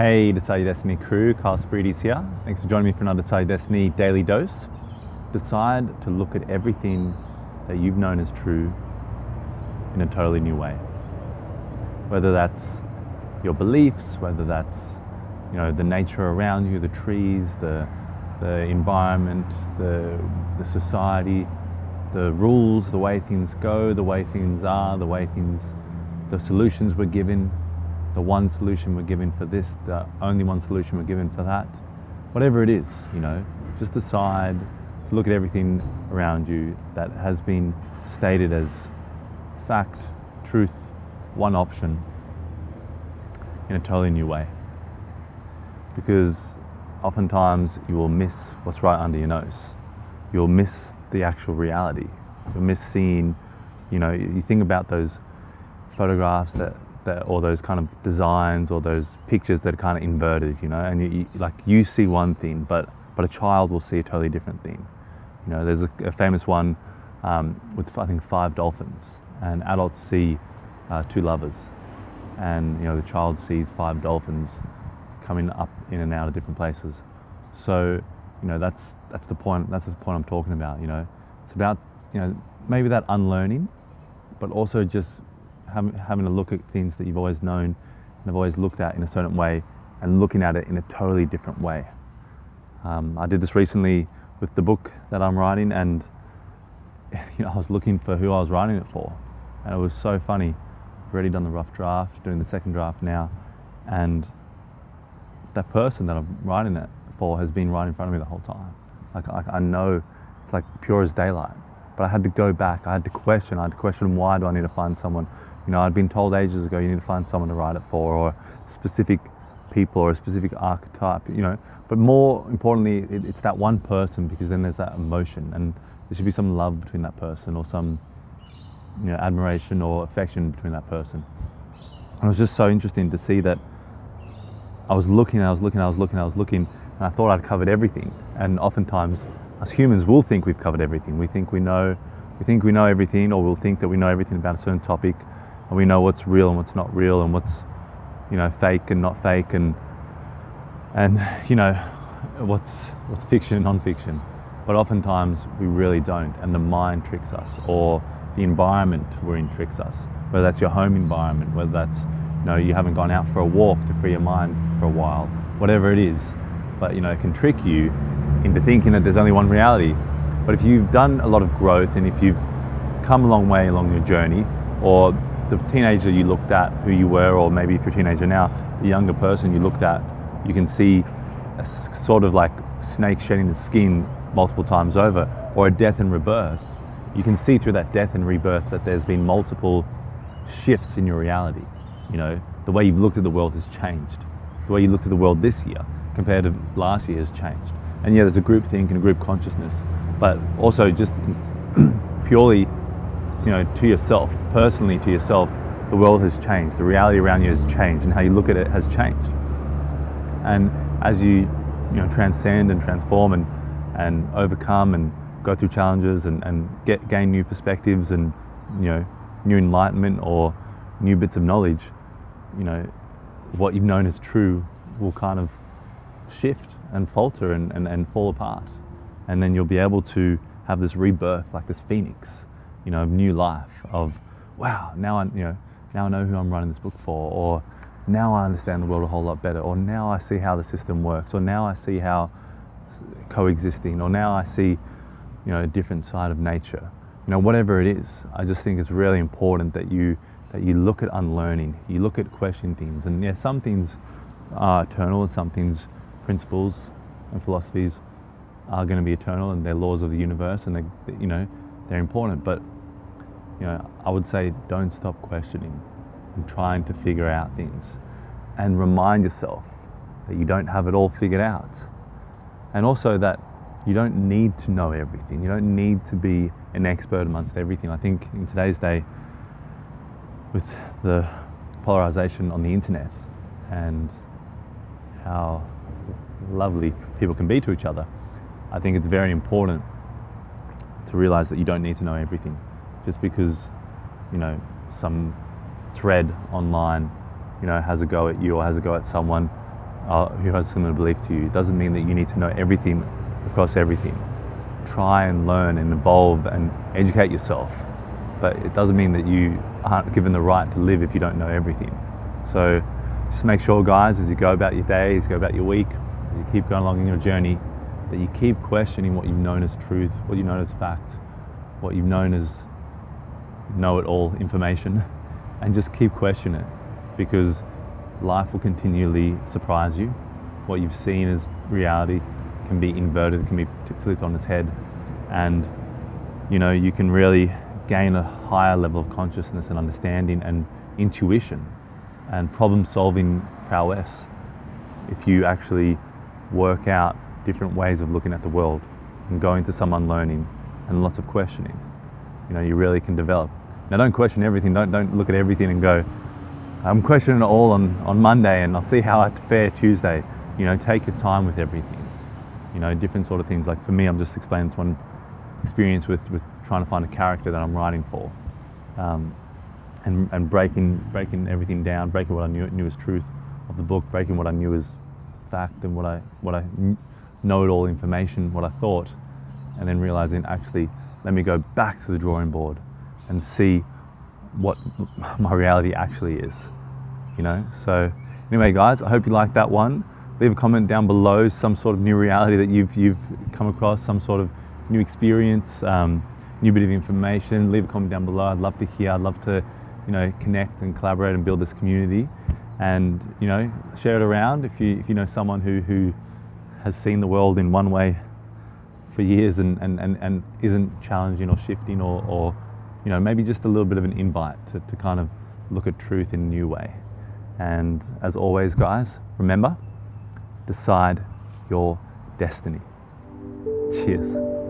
Hey, Decide Your Destiny crew, Carl Spreedy's here. Thanks for joining me for another Decide Your Destiny daily dose. Decide to look at everything that you've known as true in a totally new way. Whether that's your beliefs, whether that's the nature around you, the trees, the environment, the society, the rules, the way things go, the way things are, the solutions we're given. The one solution we're given for this, the only one solution we're given for that. Whatever it is, just decide to look at everything around you that has been stated as fact, truth, one option in a totally new way. Because oftentimes you will miss what's right under your nose. You'll miss the actual reality. You'll miss seeing, you think about those photographs that or those kind of designs or those pictures that are kind of inverted, and you see one thing, but a child will see a totally different thing. There's a famous one with I think 5 dolphins, and adults see 2 lovers, and the child sees 5 dolphins coming up in and out of different places. So that's the point. That's the point I'm talking about. It's about maybe that unlearning, but also just having a look at things that you've always known and have always looked at in a certain way, and looking at it in a totally different way. I did this recently with the book that I'm writing, and I was looking for who I was writing it for, and it was so funny. I've already done the rough draft, doing the second draft now, and that person that I'm writing it for has been right in front of me the whole time. Like I know, it's like pure as daylight. But I had to go back. I had to question why do I need to find someone. I'd been told ages ago you need to find someone to write it for, or specific people, or a specific archetype, But more importantly, it's that one person, because then there's that emotion, and there should be some love between that person, or some admiration or affection between that person. And it was just so interesting to see that I was looking, and I thought I'd covered everything. And oftentimes, us humans will think we've covered everything. We think we know everything, or we'll think that we know everything about a certain topic, and we know what's real and what's not real, and what's fake and not fake, and what's fiction and non-fiction. But oftentimes we really don't, and the mind tricks us, or the environment we're in tricks us. Whether that's your home environment, whether that's you haven't gone out for a walk to free your mind for a while, whatever it is. But it can trick you into thinking that there's only one reality. But if you've done a lot of growth, and if you've come a long way along your journey, or the teenager you looked at who you were, or maybe if you're a teenager now, the younger person you looked at, you can see a sort of like snake shedding the skin multiple times over, or a death and rebirth. You can see through that death and rebirth that there's been multiple shifts in your reality. The way you've looked at the world has changed. The way you looked at the world this year compared to last year has changed. And yeah, there's a group think and a group consciousness, but also just purely, to yourself, personally to yourself, the world has changed. The reality around you has changed, and how you look at it has changed. And as you, transcend and transform and overcome and go through challenges and gain new perspectives and, new enlightenment or new bits of knowledge, what you've known as true will kind of shift and falter and fall apart, and then you'll be able to have this rebirth, like this phoenix, of new life, of wow, now I know who I'm writing this book for, or now I understand the world a whole lot better, or now I see how the system works, or now I see how coexisting, or now I see a different side of nature. Whatever it is, I just think it's really important that you look at unlearning, you look at questioning things. And yeah, some things are eternal, and some things, principles and philosophies, are going to be eternal, and they're laws of the universe, and they're important. But I would say don't stop questioning and trying to figure out things, and remind yourself that you don't have it all figured out, and also that you don't need to know everything. You don't need to be an expert amongst everything. I think in today's day, with the polarization on the internet and how lovely people can be to each other, I think it's very important to realize that you don't need to know everything. Just because some thread online has a go at you, or has a go at someone, who has similar belief to you. It doesn't mean that you need to know everything across everything. Try and learn and evolve and educate yourself, but it doesn't mean that you aren't given the right to live if you don't know everything. So just make sure, guys, as you go about your day, as you go about your week, as you keep going along in your journey, that you keep questioning what you've known as truth, what you've known as fact, what you've known as know-it-all information, and just keep questioning it, because life will continually surprise you. What you've seen as reality can be inverted, can be flipped on its head, and you can really gain a higher level of consciousness and understanding and intuition and problem-solving prowess if you actually work out different ways of looking at the world and going to some unlearning and lots of questioning. You really can develop. Now, don't question everything. Don't look at everything and go, I'm questioning it all on Monday and I'll see how I fare Tuesday. Take your time with everything. Different sort of things. Like for me, I'm just explaining this one experience with trying to find a character that I'm writing for, and breaking everything down, breaking what I knew as truth of the book, breaking what I knew as fact and what I know-it-all information, what I thought, and then realizing, actually, let me go back to the drawing board and see what my reality actually is. So anyway, guys, I hope you liked that one. Leave a comment down below, some sort of new reality that you've come across, some sort of new experience, new bit of information. Leave a comment down below. I'd love to hear. I'd love to connect and collaborate and build this community, and share it around if you know someone who has seen the world in one way for years and isn't challenging or shifting or maybe just a little bit of an invite to kind of look at truth in a new way. And as always, guys, remember, decide your destiny. Cheers.